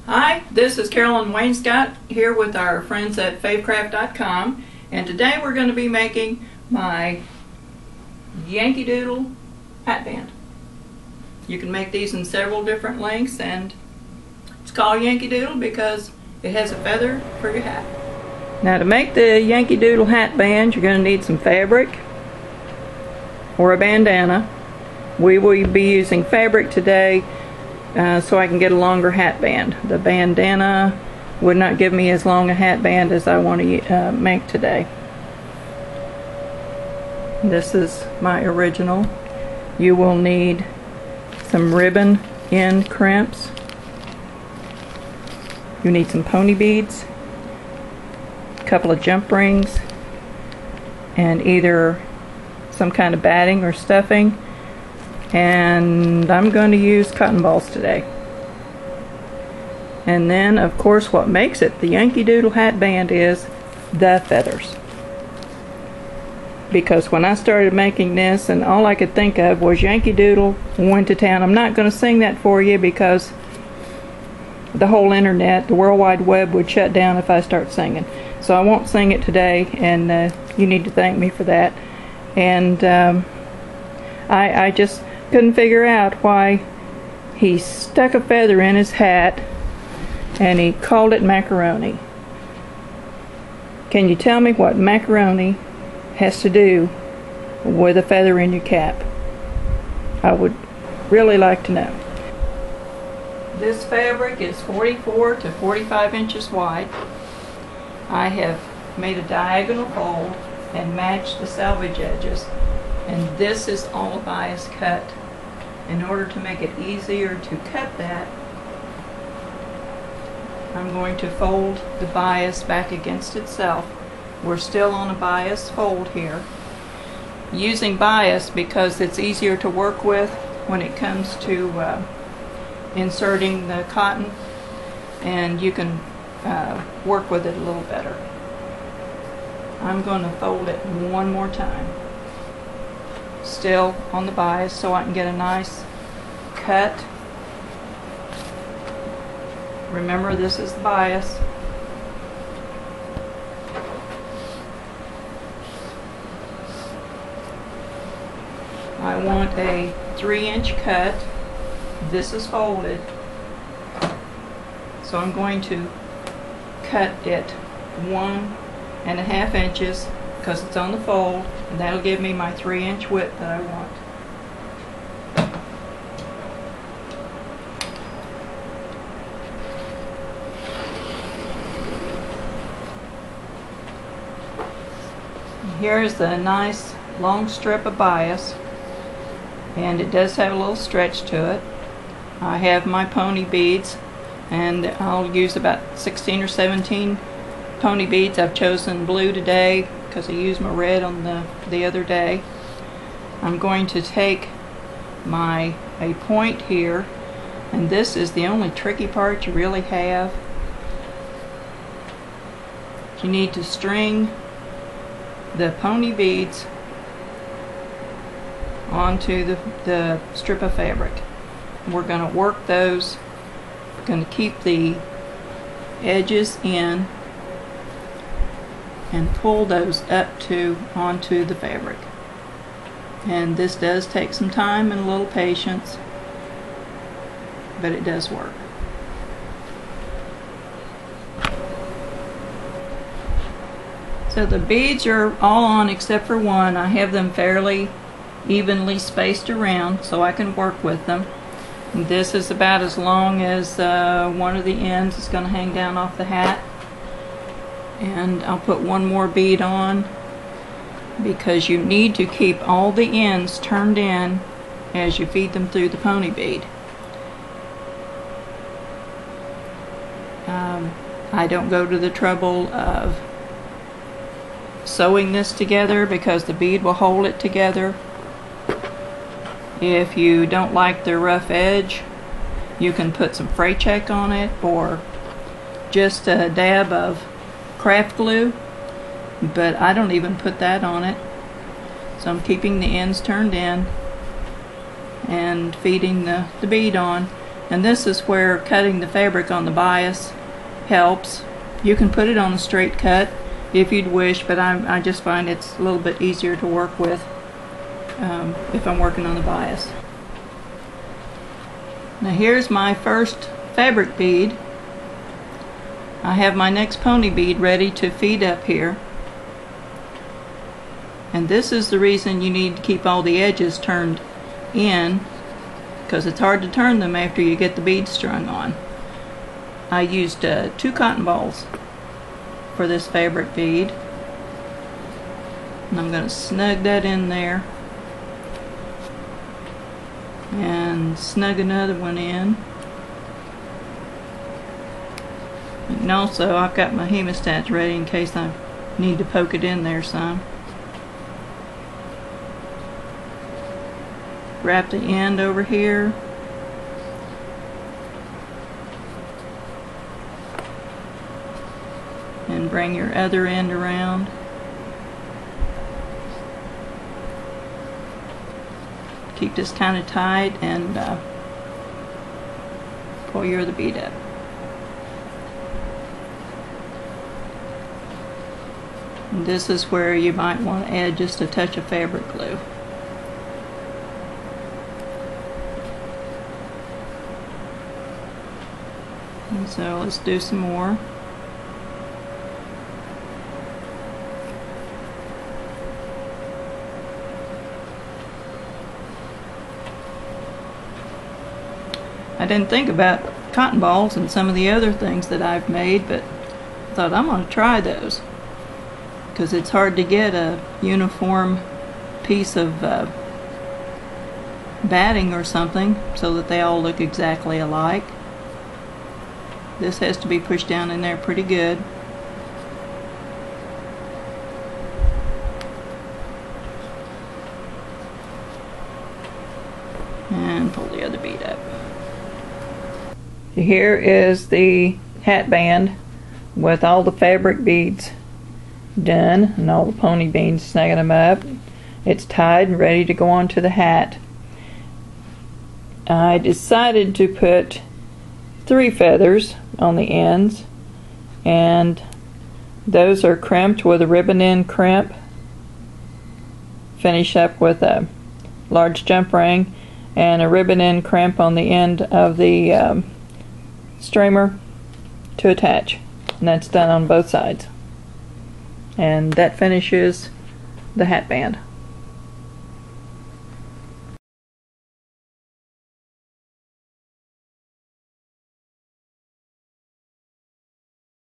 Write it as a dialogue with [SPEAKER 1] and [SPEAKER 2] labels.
[SPEAKER 1] Hi, this is Carolyn Wainscott here with our friends at favecraft.com, and today we're going to be making my Yankee Doodle hatband. You can make these in several different lengths, and it's called Yankee Doodle because it has a feather for your hat. Now, to make the Yankee Doodle hatband, you're going to need some fabric or a bandana. We will be using fabric today so I can get a longer hatband. The bandana would not give me as long a hatband as I want to make today. This is my original. You will need some ribbon end crimps. You need some pony beads, a couple of jump rings, and either some kind of batting or stuffing. And I'm going to use cotton balls today. And then, of course, what makes it the Yankee Doodle hatband is the feathers. Because when I started making this, and all I could think of was Yankee Doodle went to town. I'm not going to sing that for you because the whole internet, the World Wide Web, would shut down if I start singing. So I won't sing it today, and you need to thank me for that. And I just couldn't figure out why he stuck a feather in his hat and he called it macaroni. Can you tell me what macaroni has to do with a feather in your cap? I would really like to know. This fabric is 44 to 45 inches wide. I have made a diagonal fold and matched the selvage edges. And this is all bias cut. In order to make it easier to cut that, I'm going to fold the bias back against itself. We're still on a bias fold here. Using bias because it's easier to work with when it comes to inserting the cotton, and you can work with it a little better. I'm going to fold it one more time. Still on the bias so I can get a nice cut. Remember, this is the bias. I want a 3-inch cut. This is folded, so I'm going to cut it 1.5 inches because it's on the fold, and that'll give me my 3-inch width that I want. Here's the nice long strip of bias, and it does have a little stretch to it. I have my pony beads, and I'll use about 16 or 17 pony beads. I've chosen blue today because I used my red on the other day. I'm going to take a point here, and this is the only tricky part you really have. You need to string the pony beads onto the strip of fabric. We're going to work those. We're going to keep the edges in and pull those up onto the fabric. And this does take some time and a little patience, but it does work. So the beads are all on except for one. I have them fairly evenly spaced around so I can work with them. And this is about as long as one of the ends is going to hang down off the hat. And I'll put one more bead on because you need to keep all the ends turned in as you feed them through the pony bead. I don't go to the trouble of sewing this together because the bead will hold it together. If you don't like the rough edge, you can put some fray check on it or just a dab of craft glue, but I don't even put that on it. So I'm keeping the ends turned in and feeding the bead on. And this is where cutting the fabric on the bias helps. You can put it on a straight cut if you'd wish, but I just find it's a little bit easier to work with if I'm working on the bias. Now here's my first fabric bead. I have my next pony bead ready to feed up here. And this is the reason you need to keep all the edges turned in, because it's hard to turn them after you get the beads strung on. I used 2 cotton balls for this fabric bead, and I'm going to snug that in there and snug another one in. And also I've got my hemostats ready in case I need to poke it in there some. Wrap the end over here. And bring your other end around. Keep this kind of tight and pull your other bead up. And this is where you might want to add just a touch of fabric glue. And so let's do some more. I didn't think about cotton balls and some of the other things that I've made, but I thought I'm going to try those, because it's hard to get a uniform piece of batting or something so that they all look exactly alike. This has to be pushed down in there pretty good. And pull the other bead up. Here is the hatband with all the fabric beads done and all the pony beads, snagging them up. It's tied and ready to go onto the hat. I decided to put 3 feathers on the ends, and those are crimped with a ribbon end crimp. Finish up with a large jump ring and a ribbon end crimp on the end of the streamer to attach, and that's done on both sides, and that finishes the hatband.